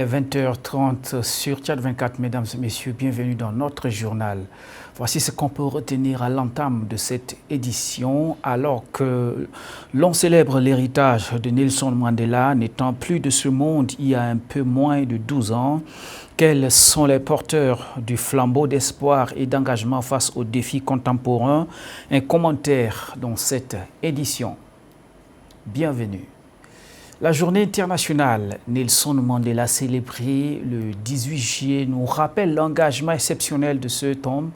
est 20h30 sur Tchad 24, mesdames et messieurs, bienvenue dans notre journal. Voici ce qu'on peut retenir à l'entame de cette édition, alors que l'on célèbre l'héritage de Nelson Mandela, n'étant plus de ce monde il y a un peu moins de 12 ans. Quels sont les porteurs du flambeau d'espoir et d'engagement face aux défis contemporains? Un commentaire dans cette édition. Bienvenue. La journée internationale Nelson Mandela célébrée le 18 juillet nous rappelle l'engagement exceptionnel de cet homme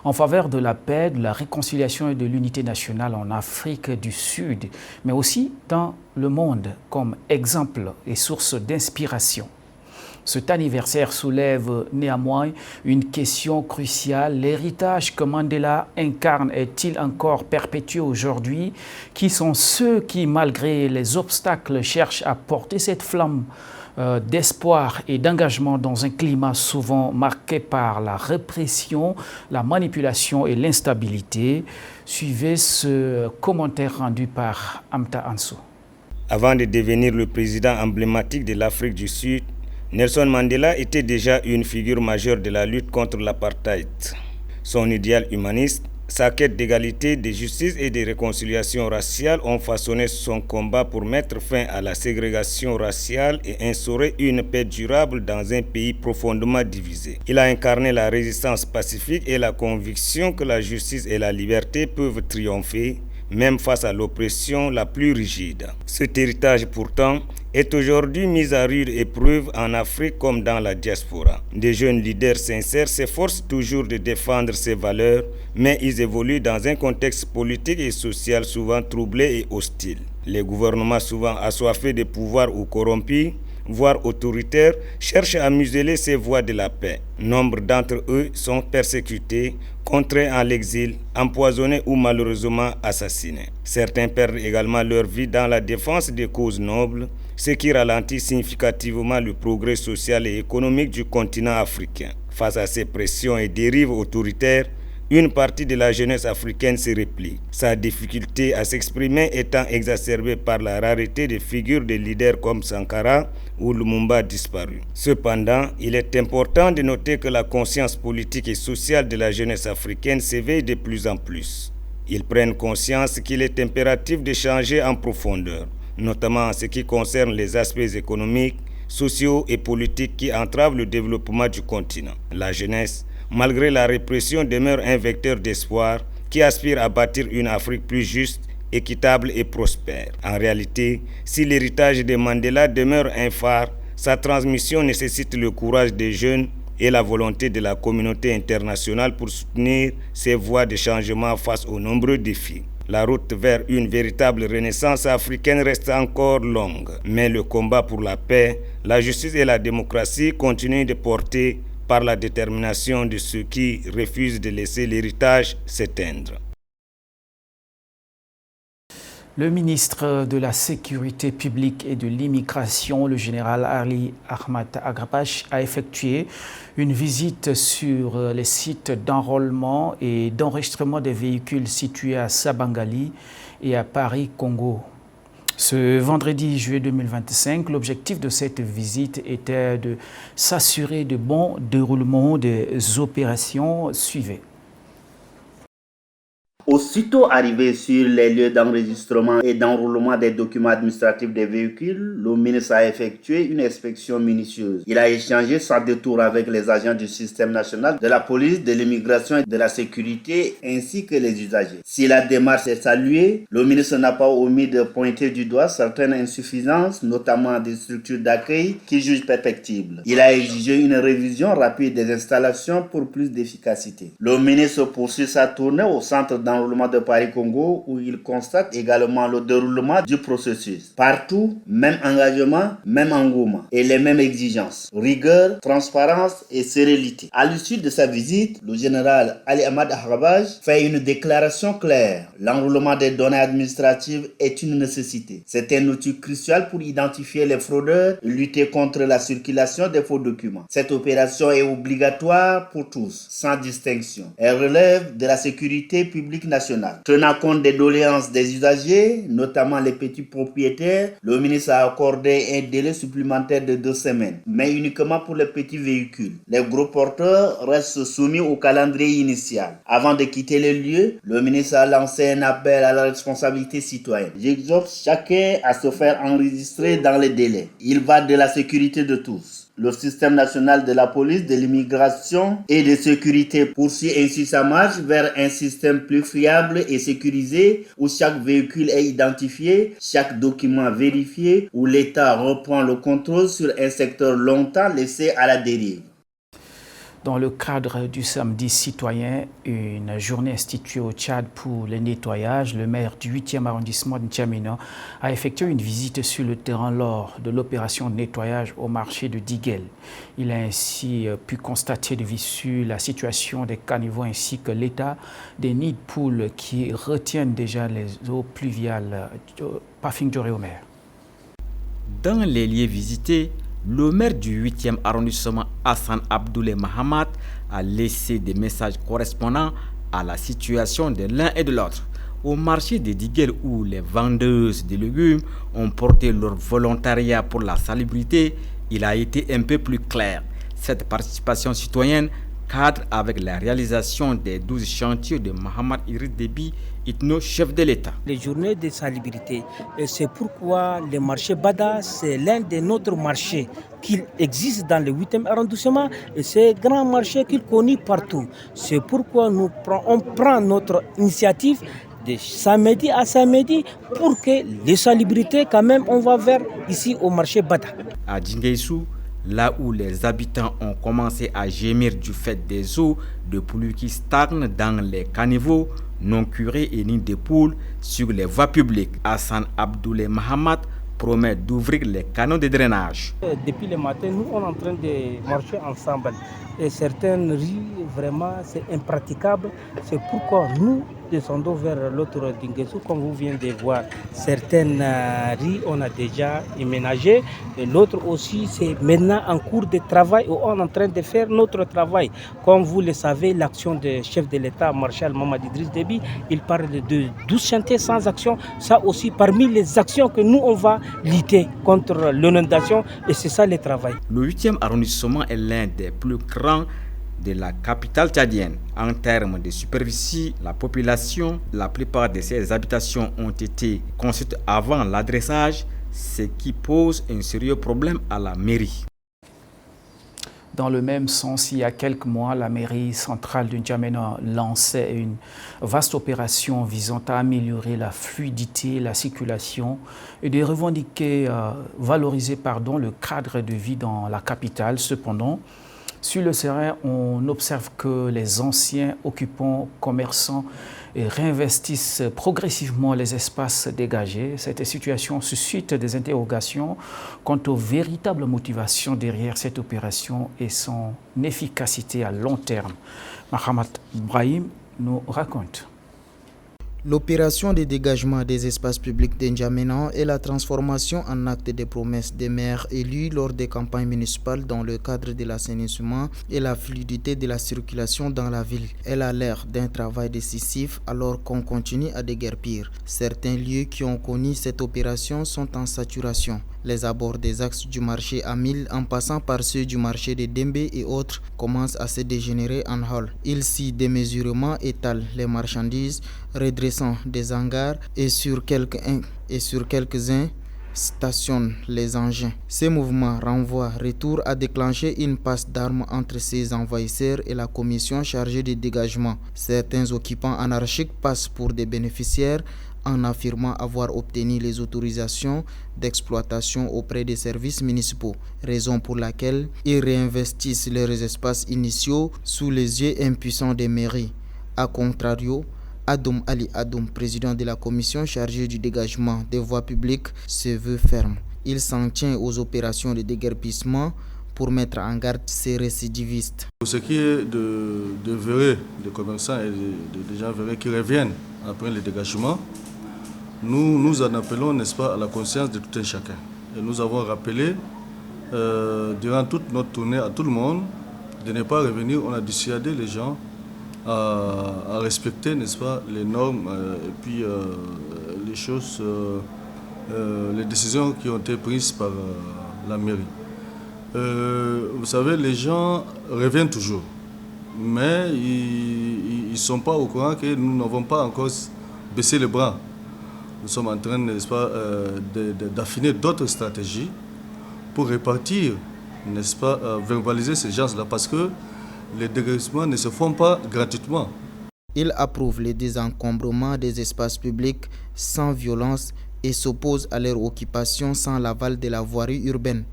en faveur de la paix, de la réconciliation et de l'unité nationale en Afrique du Sud, mais aussi dans le monde comme exemple et source d'inspiration. Cet anniversaire soulève néanmoins une question cruciale. L'héritage que Mandela incarne est-il encore perpétué aujourd'hui? Qui sont ceux qui, malgré les obstacles, cherchent à porter cette flamme d'espoir et d'engagement dans un climat souvent marqué par la répression, la manipulation et l'instabilité? Suivez ce commentaire rendu par Amta Ansou. Avant de devenir le président emblématique de l'Afrique du Sud, Nelson Mandela était déjà une figure majeure de la lutte contre l'apartheid. Son idéal humaniste, sa quête d'égalité, de justice et de réconciliation raciale ont façonné son combat pour mettre fin à la ségrégation raciale et instaurer une paix durable dans un pays profondément divisé. Il a incarné la résistance pacifique et la conviction que la justice et la liberté peuvent triompher, même face à l'oppression la plus rigide. Cet héritage, pourtant, est aujourd'hui mis à rude épreuve en Afrique comme dans la diaspora. Des jeunes leaders sincères s'efforcent toujours de défendre ces valeurs, mais ils évoluent dans un contexte politique et social souvent troublé et hostile. Les gouvernements, souvent assoiffés de pouvoir ou corrompus, voire autoritaires, cherchent à museler ces voies de la paix. Nombre d'entre eux sont persécutés, contraints à l'exil, empoisonnés ou malheureusement assassinés. Certains perdent également leur vie dans la défense des causes nobles, ce qui ralentit significativement le progrès social et économique du continent africain. Face à ces pressions et dérives autoritaires, une partie de la jeunesse africaine se replie, sa difficulté à s'exprimer étant exacerbée par la rareté de figures de leaders comme Sankara ou Lumumba disparus. Cependant, il est important de noter que la conscience politique et sociale de la jeunesse africaine s'éveille de plus en plus. Ils prennent conscience qu'il est impératif de changer en profondeur, notamment en ce qui concerne les aspects économiques, sociaux et politiques qui entravent le développement du continent. La jeunesse, malgré la répression, demeure un vecteur d'espoir qui aspire à bâtir une Afrique plus juste, équitable et prospère. En réalité, si l'héritage de Mandela demeure un phare, sa transmission nécessite le courage des jeunes et la volonté de la communauté internationale pour soutenir ces voies de changement face aux nombreux défis. La route vers une véritable renaissance africaine reste encore longue, mais le combat pour la paix, la justice et la démocratie continue de porter par la détermination de ceux qui refusent de laisser l'héritage s'éteindre. Le ministre de la Sécurité publique et de l'immigration, le général Ali Ahmad Agrapache, a effectué une visite sur les sites d'enrôlement et d'enregistrement des véhicules situés à Sabangali et à Paris-Congo. Ce vendredi juillet 2025, l'objectif de cette visite était de s'assurer de bon déroulement des opérations suivies. Aussitôt arrivé sur les lieux d'enregistrement et d'enrôlement des documents administratifs des véhicules, le ministre a effectué une inspection minutieuse. Il a échangé sans détour avec les agents du système national de la police, de l'immigration et de la sécurité, ainsi que les usagers. Si la démarche est saluée, le ministre n'a pas omis de pointer du doigt certaines insuffisances, notamment des structures d'accueil qu'il juge perfectibles. Il a exigé une révision rapide des installations pour plus d'efficacité. Le ministre poursuit sa tournée au centre d'enrôlement de Paris-Congo où il constate également le déroulement du processus. Partout, même engagement, même engouement et les mêmes exigences. Rigueur, transparence et sérénité. À l'issue de sa visite, le général Ali Ahmad Agrapache fait une déclaration claire. L'enrôlement des données administratives est une nécessité. C'est un outil crucial pour identifier les fraudeurs et lutter contre la circulation des faux documents. Cette opération est obligatoire pour tous, sans distinction. Elle relève de la sécurité publique nationale. Tenant compte des doléances des usagers, notamment les petits propriétaires, le ministre a accordé un délai supplémentaire de 2 semaines, mais uniquement pour les petits véhicules. Les gros porteurs restent soumis au calendrier initial. Avant de quitter le lieu, le ministre a lancé un appel à la responsabilité citoyenne. J'exhorte chacun à se faire enregistrer dans les délais. Il va de la sécurité de tous. Le système national de la police, de l'immigration et de sécurité poursuit ainsi sa marche vers un système plus fiable et sécurisé où chaque véhicule est identifié, chaque document vérifié, où l'État reprend le contrôle sur un secteur longtemps laissé à la dérive. Dans le cadre du samedi citoyen, une journée instituée au Tchad pour le nettoyage, le maire du 8e arrondissement de N'Djamena a effectué une visite sur le terrain lors de l'opération de nettoyage au marché de Diguel. Il a ainsi pu constater de visu la situation des caniveaux ainsi que l'état des nids de poules qui retiennent déjà les eaux pluviales. Pafing Djoré-Omer. Dans les lieux visités, le maire du 8e arrondissement Hassan Abdoulaye Mahamat a laissé des messages correspondant à la situation de l'un et de l'autre. Au marché de Diguel où les vendeuses de légumes ont porté leur volontariat pour la salubrité, il a été un peu plus clair. Cette participation citoyenne cadre avec la réalisation des 12 chantiers de Mohamed Idriss Déby, Itno, chef de l'État. Les journées de salubrité, c'est pourquoi le marché Bada, c'est l'un de notre marchés qui existe dans le 8e arrondissement et c'est un grand marché qu'il connaît partout. C'est pourquoi on prend notre initiative de samedi à samedi pour que les salubrités, quand même, on va vers ici au marché Bada. À Djingueissou, là où les habitants ont commencé à gémir du fait des eaux de pluie qui stagnent dans les caniveaux non curés et nids de poules sur les voies publiques, Hassan Abdoulaye Mahamat promet d'ouvrir les canaux de drainage. Depuis le matin, nous on est en train de marcher ensemble. Et certaines rues, vraiment, c'est impraticable. C'est pourquoi nous descendons vers l'autre Dinguesso, comme vous venez de voir. Certaines rues, on a déjà aménagé. Et l'autre aussi, c'est maintenant en cours de travail où on est en train de faire notre travail. Comme vous le savez, l'action du chef de l'État, Marshal Mohamed Idriss Déby, il parle de 12 chantiers sans action. Ça aussi, parmi les actions que nous, on va lutter contre l'inondation. Et c'est ça le travail. Le 8e arrondissement est l'un des plus grands de la capitale tchadienne. En termes de superficie, la population, la plupart de ces habitations ont été construites avant l'adressage, ce qui pose un sérieux problème à la mairie. Dans le même sens, il y a quelques mois, la mairie centrale de N'Djamena lançait une vaste opération visant à améliorer la fluidité, la circulation et de revendiquer, valoriser le cadre de vie dans la capitale. Cependant, sur le terrain, on observe que les anciens occupants, commerçants réinvestissent progressivement les espaces dégagés. Cette situation suscite des interrogations quant aux véritables motivations derrière cette opération et son efficacité à long terme. Mahamat Brahim nous raconte. L'opération de dégagement des espaces publics d'N'Djamena est la transformation en acte des promesses des maires élus lors des campagnes municipales dans le cadre de l'assainissement et la fluidité de la circulation dans la ville. Elle a l'air d'un travail décisif alors qu'on continue à déguerpir. Certains lieux qui ont connu cette opération sont en saturation. Les abords des axes du marché Amil, en passant par ceux du marché de Dembe et autres, commencent à se dégénérer en hall. Ils s'y démesurément étalent les marchandises, redressant des hangars et sur quelques-uns stationnent les engins. Ces mouvements renvoient retour à déclencher une passe d'armes entre ces envahisseurs et la commission chargée de dégagement. Certains occupants anarchiques passent pour des bénéficiaires en affirmant avoir obtenu les autorisations d'exploitation auprès des services municipaux, raison pour laquelle ils réinvestissent leurs espaces initiaux sous les yeux impuissants des mairies. A contrario, Adoum Ali Adoum, président de la commission chargée du dégagement des voies publiques, se veut ferme. Il s'en tient aux opérations de déguerpissement pour mettre en garde ces récidivistes. Pour ce qui est de verrer, des commerçants et des gens verrés qui reviennent après le dégagement, nous en appelons, n'est-ce pas, à la conscience de tout un chacun. Et nous avons rappelé durant toute notre tournée à tout le monde de ne pas revenir. On a dissuadé les gens à respecter, n'est-ce pas, les normes et puis les choses, les décisions qui ont été prises par la mairie. Vous savez, les gens reviennent toujours, mais ils ne sont pas au courant que nous n'avons pas encore baissé les bras. Nous sommes en train, n'est-ce pas, d'affiner d'autres stratégies pour répartir, n'est-ce pas, verbaliser ces gens-là, parce que les dégraissements ne se font pas gratuitement. Il approuve le désencombrement des espaces publics sans violence et s'oppose à leur occupation sans l'aval de la voirie urbaine.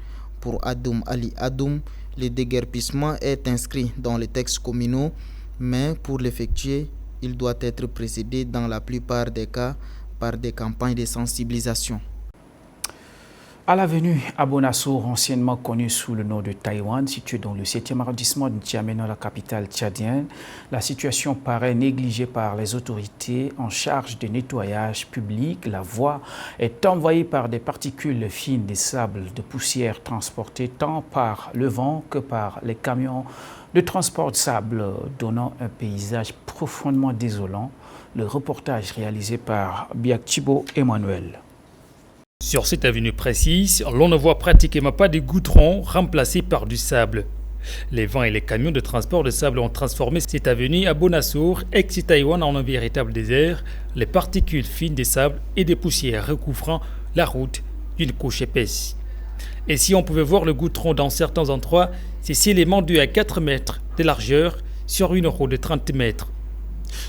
Pour Adoum Ali Adoum, le déguerpissement est inscrit dans les textes communaux, mais pour l'effectuer, il doit être précédé dans la plupart des cas par des campagnes de sensibilisation. À l'avenue Abonassour, anciennement connue sous le nom de Taïwan, située dans le 7e arrondissement de N'Djamena, la capitale tchadienne, la situation paraît négligée par les autorités en charge du nettoyage public. La voie est envahie par des particules fines de sable, de poussière transportées tant par le vent que par les camions de transport de sable, donnant un paysage profondément désolant. Le reportage réalisé par Biak-Thibault Emmanuel. Sur cette avenue précise, l'on ne voit pratiquement pas de goudron remplacé par du sable. Les vents et les camions de transport de sable ont transformé cette avenue à Bonassour, ex-Taïwan, en un véritable désert, les particules fines des sables et des poussières recouvrant la route d'une couche épaisse. Et si on pouvait voir le goudron dans certains endroits, ces éléments dus à 4 mètres de largeur sur une route de 30 mètres.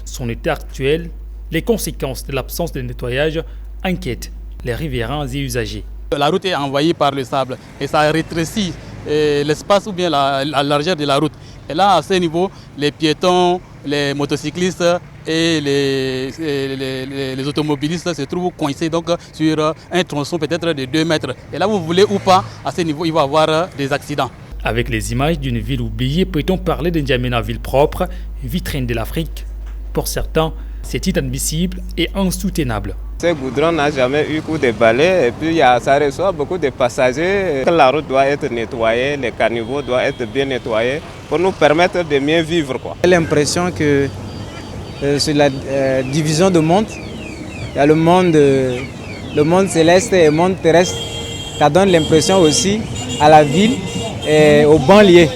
Son état actuel, les conséquences de l'absence de nettoyage inquiètent les riverains et usagers. La route est envahie par le sable et ça rétrécit l'espace ou bien la largeur de la route. Et là, à ce niveau, les piétons, les motocyclistes et les automobilistes se trouvent coincés donc, sur un tronçon peut-être de 2 mètres. Et là, vous voulez ou pas, à ce niveau, il va y avoir des accidents. Avec les images d'une ville oubliée, peut-on parler de N'Djamena, ville propre, vitrine de l'Afrique? Pour certains, c'est inadmissible et insoutenable. Ce goudron n'a jamais eu coup de balai et puis ça reçoit beaucoup de passagers. La route doit être nettoyée, les caniveaux doivent être bien nettoyés pour nous permettre de mieux vivre. J'ai l'impression que sur la division de monde, il y a le monde céleste et le monde terrestre. Ça donne l'impression aussi à la ville et aux banlieues.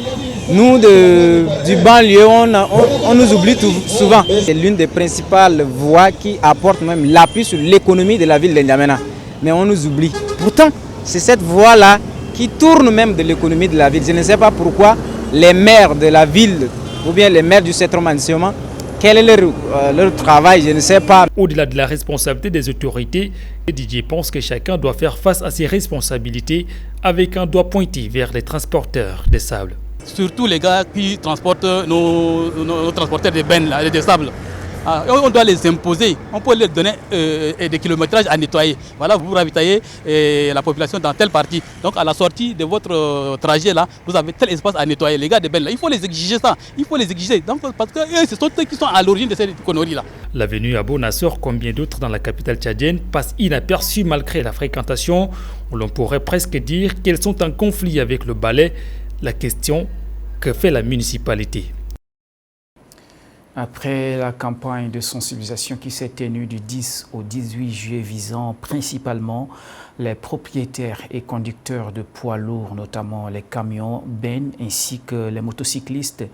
Nous, du banlieue, on nous oublie souvent. C'est l'une des principales voies qui apporte même l'appui sur l'économie de la ville de N'Djamena. Mais on nous oublie. Pourtant, c'est cette voie-là qui tourne même de l'économie de la ville. Je ne sais pas pourquoi les maires de la ville ou bien les maires du 7e arrondissement, quel est leur travail, je ne sais pas. Au-delà de la responsabilité des autorités, Didier pense que chacun doit faire face à ses responsabilités avec un doigt pointé vers les transporteurs de sable. Surtout les gars qui transportent nos transporteurs de bennes, de sable. On doit les imposer, on peut leur donner des kilométrages à nettoyer. Voilà, vous ravitaillez la population dans telle partie. Donc à la sortie de votre trajet là, vous avez tel espace à nettoyer. Les gars de bennes là, il faut les exiger ça. Il faut les exiger. Donc, parce que ce sont eux qui sont à l'origine de cette connerie là. L'avenue Abonassour, comme bien d'autres dans la capitale tchadienne, passe inaperçue malgré la fréquentation. On pourrait presque dire qu'elles sont en conflit avec le balai. La question, que fait la municipalité? Après la campagne de sensibilisation qui s'est tenue du 10 au 18 juillet visant principalement les propriétaires et conducteurs de poids lourds, notamment les camions, bennes ainsi que les motocyclistes,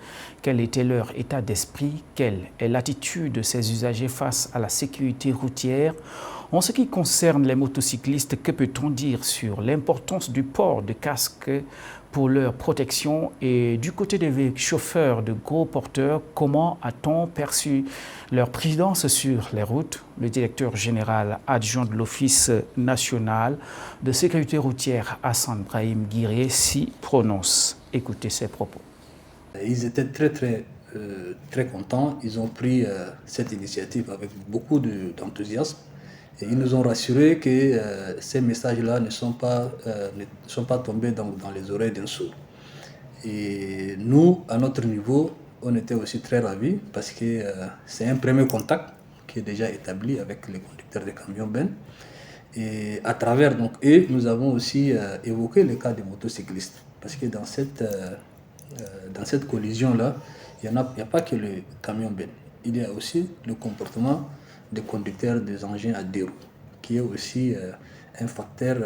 quel était leur état d'esprit, quelle est l'attitude de ces usagers face à la sécurité routière? En ce qui concerne les motocyclistes, que peut-on dire sur l'importance du port de casque pour leur protection? Et du côté des chauffeurs de gros porteurs, comment a-t-on perçu leur présence sur les routes? Le directeur général adjoint de l'Office national de sécurité routière, Hassan Brahim Guiré, s'y prononce. Écoutez ses propos. Ils étaient très contents. Ils ont pris cette initiative avec beaucoup d'enthousiasme. Et ils nous ont rassuré que ces messages-là ne sont pas tombés dans les oreilles d'un sourd. Et nous, à notre niveau, on était aussi très ravis parce que c'est un premier contact qui est déjà établi avec les conducteurs de camions bennes. Et à travers donc eux, nous avons aussi évoqué le cas des motocyclistes. Parce que dans cette dans cette collision-là, il n'y a pas que le camion Ben. Il y a aussi le comportement des conducteurs des engins à deux roues, qui est aussi un facteur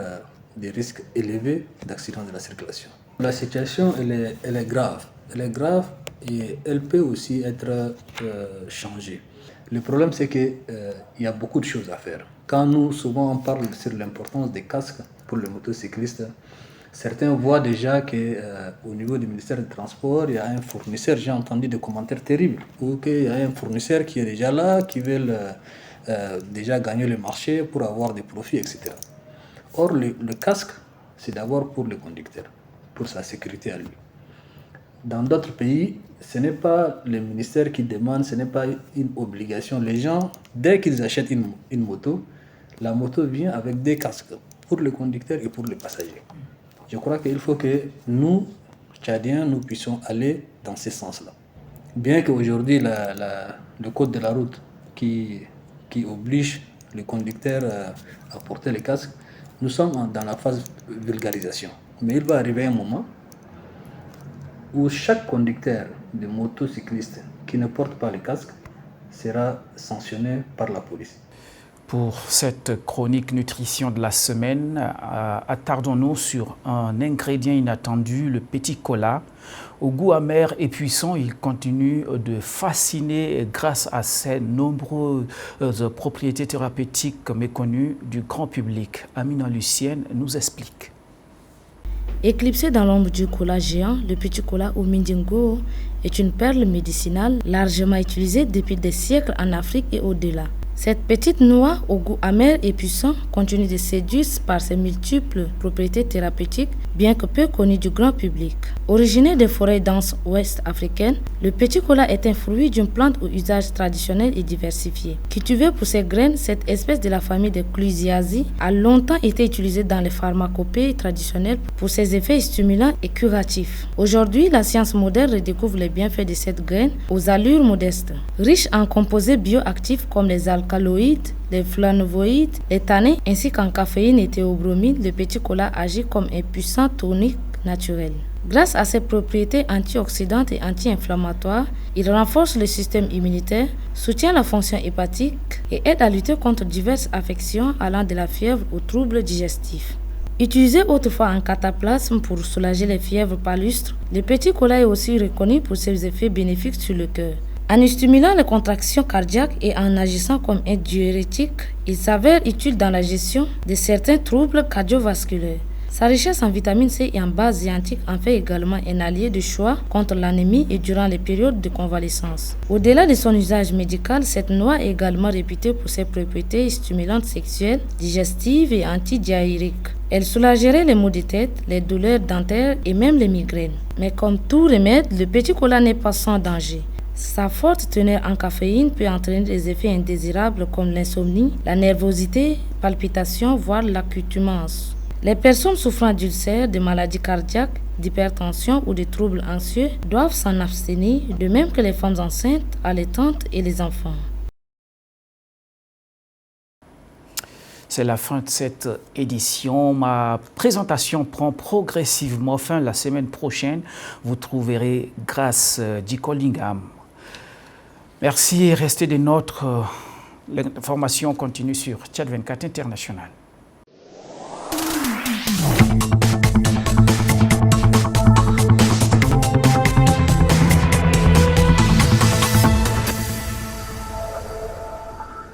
de risque élevé d'accident de la circulation. La situation, elle est grave. Elle est grave et elle peut aussi être changée. Le problème, c'est qu'il y a beaucoup de choses à faire. Quand nous, souvent, on parle sur l'importance des casques pour les motocyclistes, certains voient déjà qu'au niveau du ministère des Transports, il y a un fournisseur, j'ai entendu des commentaires terribles, ou qu'il y a un fournisseur qui est déjà là, qui veut déjà gagner le marché pour avoir des profits, etc. Or, le casque, c'est d'abord pour le conducteur, pour sa sécurité à lui. Dans d'autres pays, ce n'est pas le ministère qui demande, ce n'est pas une obligation. Les gens, dès qu'ils achètent une moto, la moto vient avec des casques pour le conducteur et pour le passager. Je crois qu'il faut que nous, Tchadiens, nous puissions aller dans ce sens-là. Bien qu'aujourd'hui, le code de la route qui oblige le conducteur à porter les casques, nous sommes dans la phase vulgarisation. Mais il va arriver un moment où chaque conducteur de motocycliste qui ne porte pas le casque sera sanctionné par la police. Pour cette chronique nutrition de la semaine, attardons-nous sur un ingrédient inattendu, le petit cola. Au goût amer et puissant, il continue de fasciner grâce à ses nombreuses propriétés thérapeutiques méconnues du grand public. Amina Lucienne nous explique. Éclipsé dans l'ombre du cola géant, le petit cola au Mindingo est une perle médicinale largement utilisée depuis des siècles en Afrique et au-delà. Cette petite noix au goût amer et puissant continue de séduire par ses multiples propriétés thérapeutiques, bien que peu connues du grand public. Originaire des forêts denses ouest africaines, le petit cola est un fruit d'une plante au usage traditionnel et diversifié. Cultivé pour ses graines, cette espèce de la famille des Clusiaceae a longtemps été utilisée dans les pharmacopées traditionnelles pour ses effets stimulants et curatifs. Aujourd'hui, la science moderne redécouvre les bienfaits de cette graine aux allures modestes. Riche en composés bioactifs comme les alcaloïdes, les flavonoïdes, les tanins ainsi qu'en caféine et théobromine, le petit cola agit comme un puissant tonique naturel. Grâce à ses propriétés antioxydantes et anti-inflammatoires, il renforce le système immunitaire, soutient la fonction hépatique et aide à lutter contre diverses affections allant de la fièvre aux troubles digestifs. Utilisé autrefois en cataplasme pour soulager les fièvres palustres, le petit cola est aussi reconnu pour ses effets bénéfiques sur le cœur. En stimulant les contractions cardiaques et en agissant comme un diurétique, il s'avère utile dans la gestion de certains troubles cardiovasculaires. Sa richesse en vitamine C et en base zéantique en fait également un allié de choix contre l'anémie et durant les périodes de convalescence. Au-delà de son usage médical, cette noix est également réputée pour ses propriétés stimulantes sexuelles, digestives et antidiarrhéiques. Elle soulagerait les maux de tête, les douleurs dentaires et même les migraines. Mais comme tout remède, le petit cola n'est pas sans danger. Sa forte teneur en caféine peut entraîner des effets indésirables comme l'insomnie, la nervosité, palpitations, voire l'accoutumance. Les personnes souffrant d'ulcères, de maladies cardiaques, d'hypertension ou de troubles anxieux doivent s'en abstenir, de même que les femmes enceintes, allaitantes et les enfants. C'est la fin de cette édition. Ma présentation prend progressivement fin. La semaine prochaine, vous trouverez Grâce Dikolingham. Merci et restez des nôtres. L'information continue sur Tchad 24 International.